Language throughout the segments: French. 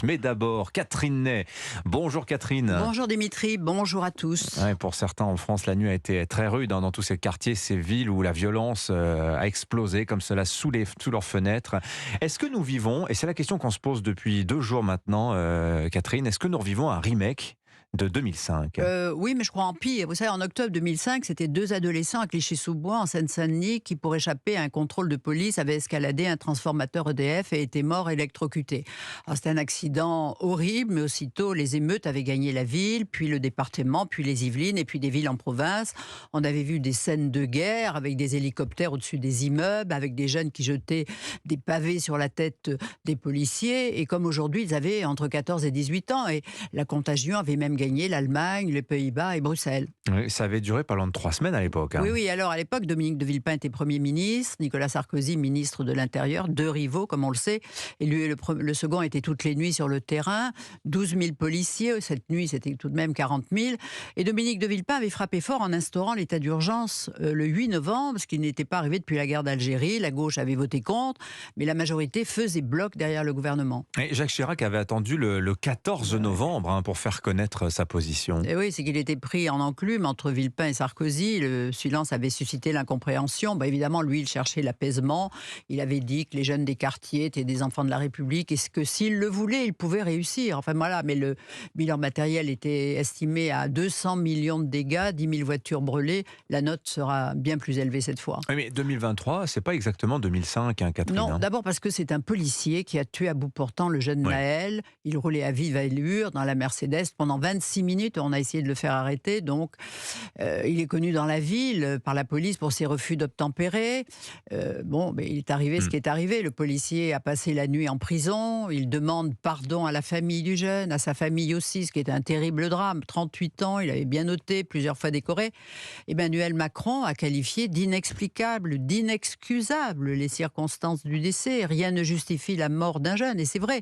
suite. Mais d'abord, Catherine Ney. Bonjour Catherine. Bonjour Dimitri, bonjour à tous. Ouais, pour certains en France, la nuit a été très rude dans tous ces quartiers, ces villes où la violence a explosé comme cela sous leurs fenêtres. Est-ce que nous vivons, et c'est la question qu'on se pose depuis 2 jours maintenant, Catherine, est-ce que nous revivons un remake de 2005? Oui, mais je crois en pire. Vous savez, en octobre 2005, c'était 2 adolescents à Clichy-sous-Bois, en Seine-Saint-Denis, qui, pour échapper à un contrôle de police, avaient escaladé un transformateur EDF et étaient morts électrocutés. Alors, c'était un accident horrible, mais aussitôt, les émeutes avaient gagné la ville, puis le département, puis les Yvelines, et puis des villes en province. On avait vu des scènes de guerre, avec des hélicoptères au-dessus des immeubles, avec des jeunes qui jetaient des pavés sur la tête des policiers. Et comme aujourd'hui, ils avaient entre 14 et 18 ans, et la contagion avait même gagné l'Allemagne, les Pays-Bas et Bruxelles. Oui, ça avait duré pas loin de 3 semaines à l'époque. Oui, oui. Alors, à l'époque, Dominique de Villepin était Premier ministre, Nicolas Sarkozy, ministre de l'Intérieur, 2 rivaux, comme on le sait. Et lui, le second était toutes les nuits sur le terrain, 12 000 policiers. Cette nuit, c'était tout de même 40 000. Et Dominique de Villepin avait frappé fort en instaurant l'état d'urgence le 8 novembre, ce qui n'était pas arrivé depuis la guerre d'Algérie. La gauche avait voté contre, mais la majorité faisait bloc derrière le gouvernement. Et Jacques Chirac avait attendu le 14 novembre pour faire connaître sa position. Et oui, c'est qu'il était pris en enclume entre Villepin et Sarkozy. Le silence avait suscité l'incompréhension. Évidemment, lui, il cherchait l'apaisement. Il avait dit que les jeunes des quartiers étaient des enfants de la République et que s'il le voulait, il pouvait réussir. Enfin voilà, mais le bilan matériel était estimé à 200 millions de dégâts, 10 000 voitures brûlées. La note sera bien plus élevée cette fois. Oui, mais 2023, c'est pas exactement 2005, Catherine. Non, d'abord parce que c'est un policier qui a tué à bout portant le jeune Naël. Il roulait à vive allure dans la Mercedes pendant 26 minutes. On a essayé de le faire arrêter. Donc, il est connu dans la ville par la police pour ses refus d'obtempérer. Mais il est arrivé ce qui est arrivé. Le policier a passé la nuit en prison. Il demande pardon à la famille du jeune, à sa famille aussi, ce qui était un terrible drame. 38 ans, il avait bien noté, plusieurs fois décoré. Emmanuel Macron a qualifié d'inexplicable, d'inexcusable les circonstances du décès. Rien ne justifie la mort d'un jeune, et c'est vrai.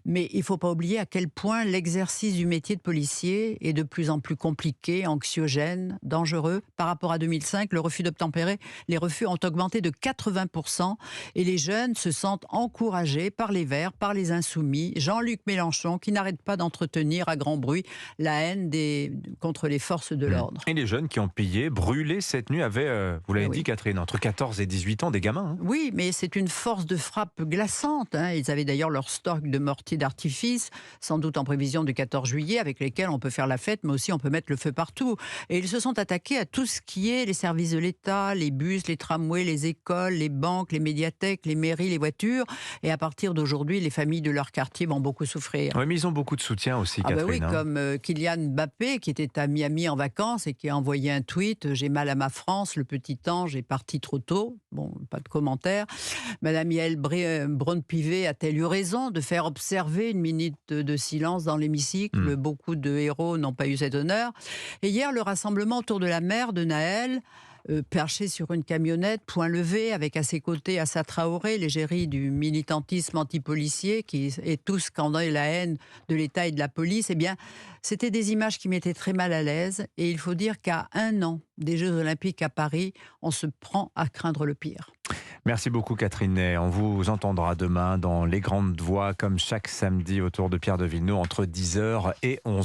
Mais il ne faut pas oublier à quel point l'exercice du métier de policier est de plus en plus compliqué, anxiogène, dangereux. Par rapport à 2005, le refus d'obtempérer, les refus ont augmenté de 80% et les jeunes se sentent encouragés par les Verts, par les Insoumis. Jean-Luc Mélenchon qui n'arrête pas d'entretenir à grand bruit la haine contre les forces de l'ordre. Et les jeunes qui ont pillé, brûlé cette nuit avaient, vous l'avez dit Catherine, entre 14 et 18 ans, des gamins. Oui, mais c'est une force de frappe glaçante. Ils avaient d'ailleurs leur stock de mortiers d'artifice, sans doute en prévision du 14 juillet, avec lesquels on peut faire la fête, mais aussi on peut mettre le feu partout. Et ils se sont attaqués à tout ce qui est les services de l'État, les bus, les tramways, les écoles, les banques, les médiathèques, les mairies, les voitures. Et à partir d'aujourd'hui, les familles de leur quartier vont beaucoup souffrir. Oui, mais ils ont beaucoup de soutien aussi, Catherine. Comme Kylian Mbappé, qui était à Miami en vacances et qui a envoyé un tweet « J'ai mal à ma France, le petit ange est parti trop tôt ». Bon, pas de commentaire. Madame Yael Braun-Pivet a-t-elle eu raison de faire observer une minute de silence dans l'hémicycle? Beaucoup de héros n'ont pas eu cet honneur. Et hier, le rassemblement autour de la mère de Naël, perché sur une camionnette, point levé, avec à ses côtés Assa Traoré, l'égérie du militantisme anti-policier, qui est tout scandant la haine de l'État et de la police, c'était des images qui m'étaient très mal à l'aise. Et il faut dire qu'à 1 an des Jeux Olympiques à Paris, on se prend à craindre le pire. Merci beaucoup Catherine Ney. On vous entendra demain dans Les Grandes Voix, comme chaque samedi autour de Pierre de Villeneuve, entre 10h et 11h.